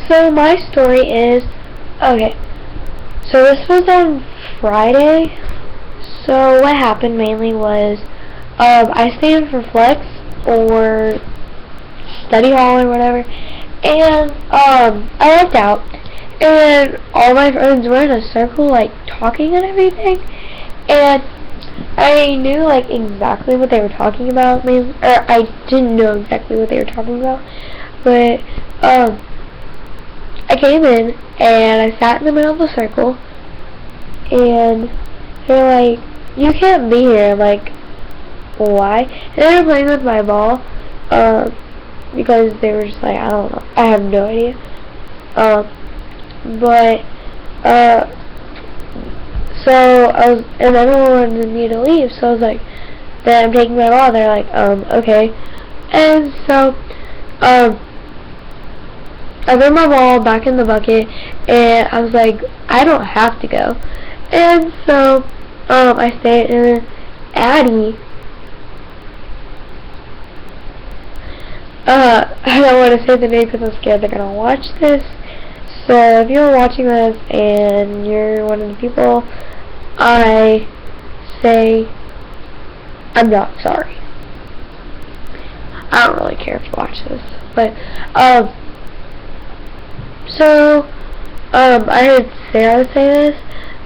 So my story is, okay, so this was on Friday. So what happened mainly was, I stayed in for flex or study hall or whatever, and I left out, and all my friends were in a circle, like talking and everything, and I knew like exactly what they were talking about, or I didn't know exactly what they were talking about, but I came in and I sat in the middle of the circle, and they're like, "You can't be here." I'm like, "Why?" And they were playing with my ball, because they were just like, I don't know, I have no idea. But so I was, and everyone wanted me to leave, so I was like, "Then I'm taking my ball." They're like, "Okay." And so I threw my ball back in the bucket, and I was like, "I don't have to go." And so I stayed, and Addie, I don't want to say the name because I'm scared they're gonna watch this. So if you're watching this and you're one of the people, I say I'm not sorry. I don't really care if you watch this, but so I heard Sarah say this,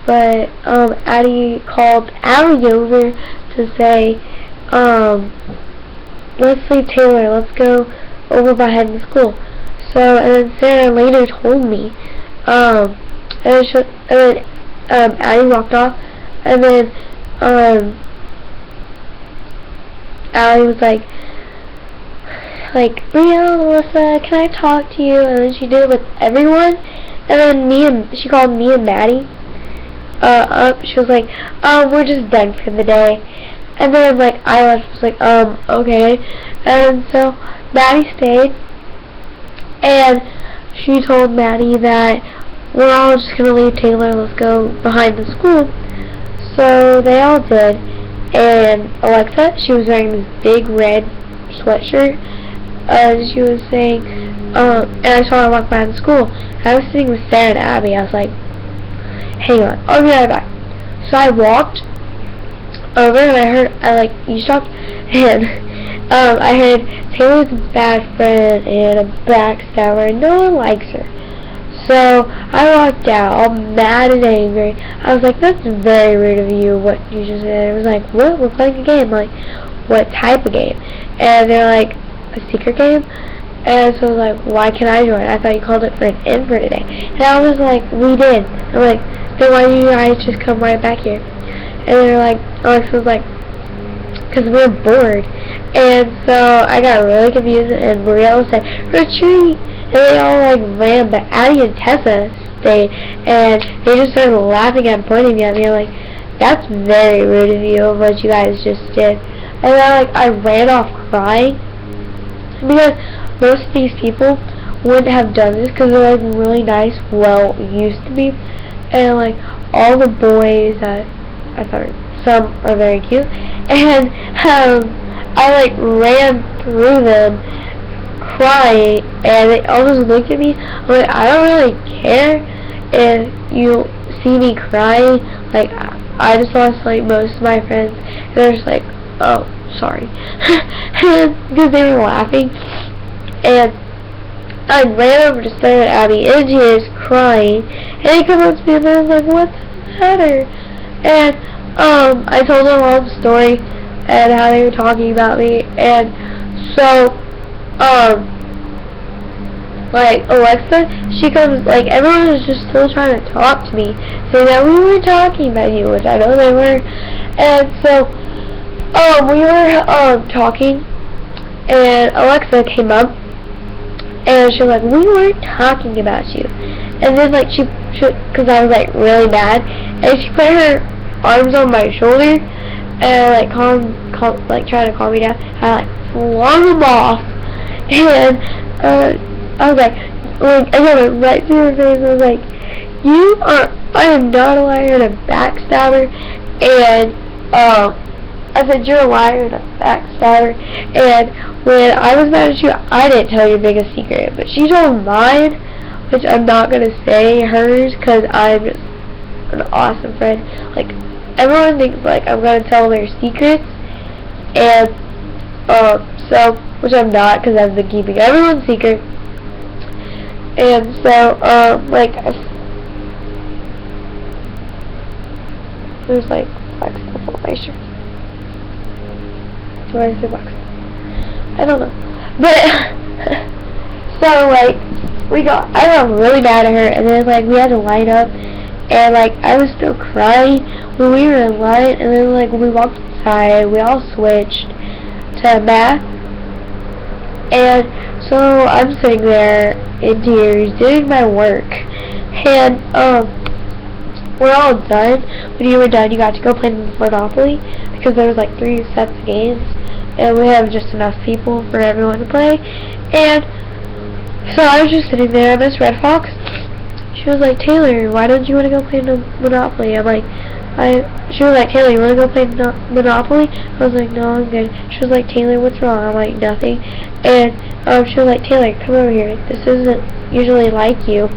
but Addie called Allie over to say, "Let's leave Taylor, let's go over by heading to school." So, and then Sarah later told me, and then Addie walked off, and then Allie was like, "Brianna, Melissa, can I talk to you?" And then she did it with everyone, and then she called me and Maddie up. She was like, "We're just done for the day." And then I left, was like, "Okay." And so Maddie stayed, and she told Maddie that we're all just gonna leave Taylor, let's go behind the school. So they all did, and Alexa, she was wearing this big red sweatshirt, she was saying, and I saw her walk behind the school. I was sitting with Sarah and Abby. I was like, "Hang on, I'll be right back." So I walked over, and you stopped, and I heard Taylor's a bad friend and a backstabber, and no one likes her. So I walked out all mad and angry. I was like, "That's very rude of you, what you just said." It was like, "What? We're playing a game." I'm like, "What type of game?" And they're like, "A secret game." And so I was like, "Why can't I join? I thought you called it for an in for today." And I was like, "We did." I'm like, "Then why do you guys just come right back here?" And they're like, Alexa was like, "Because we're bored." And so I got really confused, and Brielle said, "Retreat!" And they all ran, but Addie and Tessa stayed, and they just started laughing and pointing at me. I'm like, "That's very rude of you, what you guys just did." And then I ran off crying, because most of these people wouldn't have done this, because they're really nice, well used to me, and all the boys that I thought some are very cute, and I ran through them crying, and they all just looked at me. I'm like, "I don't really care if you see me crying. I just lost most of my friends." And they're just like, "Oh, sorry," because they were laughing. And I ran over to Sarah and Abby, and she is crying, and they come up to me, and I was like, "What's the matter?" And I told them all the story and how they were talking about me, and so Alexa, she comes, everyone was just still trying to talk to me, saying that we were talking about you, which I know they were. And so we were talking, and Alexa came up, and she was like, "We weren't talking about you." And then she because I was really mad, and she put her arms on my shoulder and trying to calm me down. I flung them off, and I was like, I got it right through her face. I was like, I am not a liar and a backstabber. And I said, "You're a liar and a backstabber." And when I was mad at you, I didn't tell your biggest secret, but she told mine which I'm not gonna say hers because I'm just an awesome friend. Like, everyone thinks like I'm gonna tell their secrets, and so, which I'm not, because I've been keeping everyone's secret. And so like, there's like black stuff on my shirt. Why is there black stuff? I don't know. But so like, I got really mad at her, and then like we had to line up, and like I was still crying when we were in line, and then like when we walked inside, we all switched to math, and so I'm sitting there in tears doing my work, and we're all done. When you were done, you got to go play Monopoly, because there was like 3 sets of games, and we have just enough people for everyone to play. And so I was just sitting there, and Miss Red Fox, she was like, Taylor, why don't you want to go play Monopoly? I'm like, she was like, Taylor, you want to go play Monopoly? I was like, no, I'm good. She was like, Taylor, what's wrong? I'm like, nothing. And she was like, Taylor, come over here. This isn't usually like you.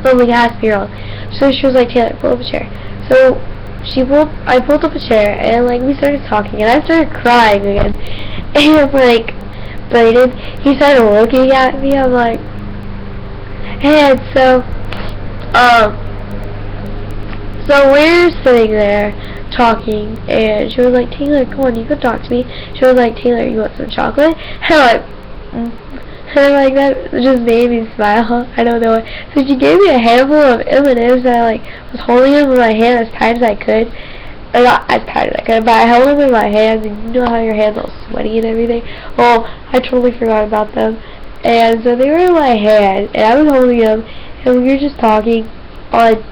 I'm like, ask me wrong. So she was like, Taylor, pull up a chair. So I pulled up a chair, and like we started talking, and I started crying again. And like, Brayden, he started looking at me. I'm like, and so we're sitting there talking, and she was like, Taylor, come on, you can talk to me. She was like, Taylor, you want some chocolate? And I'm like, and like, that just made me smile. I don't know. So she gave me a handful of M&Ms, and I like was holding them in my hand as tight as I could. Or not as tight as I could, but I held them in my hands, and you know how your hands all sweaty and everything? Well, I totally forgot about them. And so they were in my hand, and I was holding them, and we were just talking on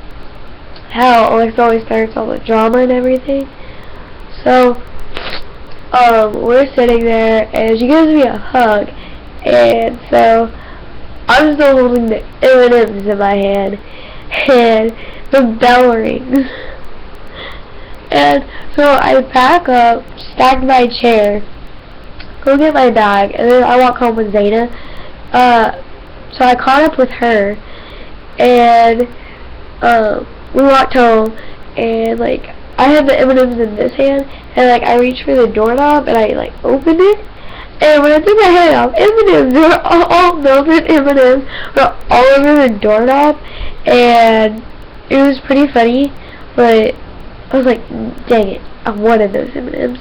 how Alexa always starts all the drama and everything. So, we're sitting there, and she gives me a hug, and so I'm still holding the M&Ms in my hand, and the bell rings. And so I pack up, stack my chair, go get my bag, and then I walk home with Zayna. So I caught up with her, and we walked home, and like I had the M&Ms in this hand, and like I reached for the doorknob, and I like opened it, and when I took my hand off, M&Ms, they were all melted M&Ms were all over the doorknob, and it was pretty funny, but I was like, dang it, I wanted those M&Ms.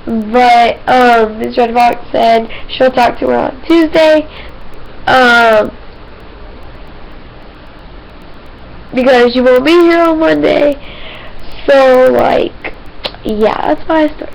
But Ms. Red Fox said she'll talk to her on Tuesday, because she won't be here on Monday. So like, yeah, that's my story.